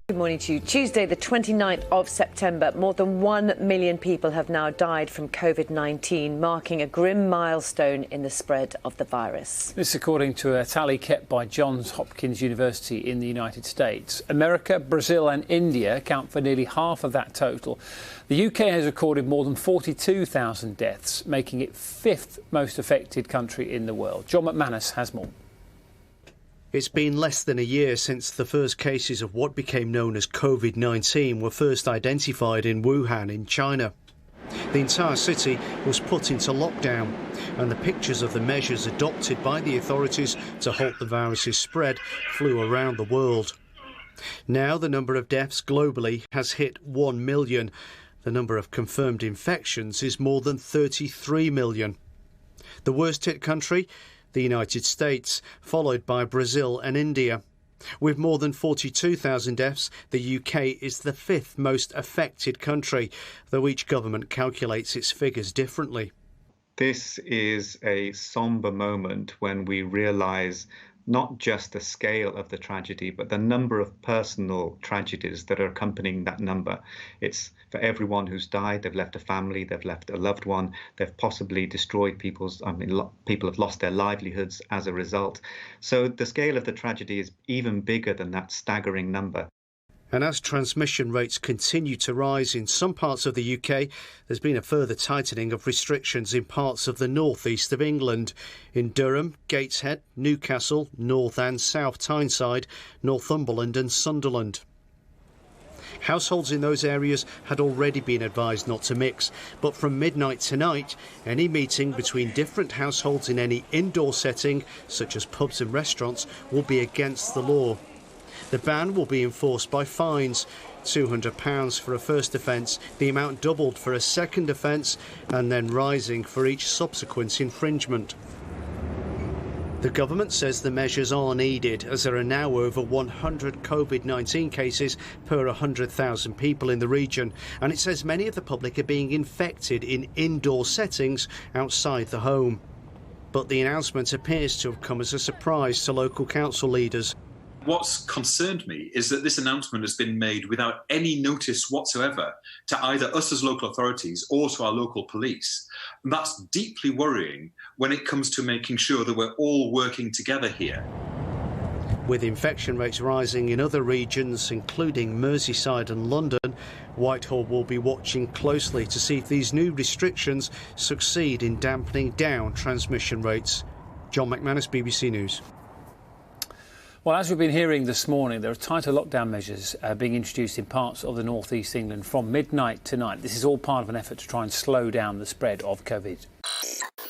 Good morning to you. Tuesday, the 29th of September, more than 1 million people have now died from COVID-19, marking a grim milestone in the spread of the virus. This according to a tally kept by Johns Hopkins University in the United States. America, Brazil and India account for nearly half of that total. The UK has recorded more than 42,000 deaths, making it fifth most affected country in the world. John McManus has more. It's been less than a year since the first cases of what became known as COVID-19 were first identified in Wuhan in China. The entire city was put into lockdown, and the pictures of the measures adopted by the authorities to halt the virus's spread flew around the world. Now the number of deaths globally has hit 1 million. The number of confirmed infections is more than 33 million. The worst hit country? The United States, followed by Brazil and India. With more than 42,000 deaths, the UK is the fifth most affected country, though each government calculates its figures differently. This is a sombre moment when we realise not just the scale of the tragedy, but the number of personal tragedies that are accompanying that number. It's for everyone who's died, they've left a family, they've left a loved one, they've possibly destroyed people have lost their livelihoods as a result. So the scale of the tragedy is even bigger than that staggering number. And as transmission rates continue to rise in some parts of the UK, there's been a further tightening of restrictions in parts of the northeast of England. In Durham, Gateshead, Newcastle, North and South Tyneside, Northumberland and Sunderland. Households in those areas had already been advised not to mix, but from midnight tonight, any meeting between different households in any indoor setting, such as pubs and restaurants, will be against the law. The ban will be enforced by fines, £200 for a first offence, the amount doubled for a second offence, and then rising for each subsequent infringement. The government says the measures are needed, as there are now over 100 COVID-19 cases per 100,000 people in the region, and it says many of the public are being infected in indoor settings outside the home. But the announcement appears to have come as a surprise to local council leaders. What's concerned me is that this announcement has been made without any notice whatsoever to either us as local authorities or to our local police. And that's deeply worrying when it comes to making sure that we're all working together here. With infection rates rising in other regions, including Merseyside and London, Whitehall will be watching closely to see if these new restrictions succeed in dampening down transmission rates. John McManus, BBC News. Well, as we've been hearing this morning, there are tighter lockdown measures being introduced in parts of the north east England from midnight tonight. This is all part of an effort to try and slow down the spread of COVID.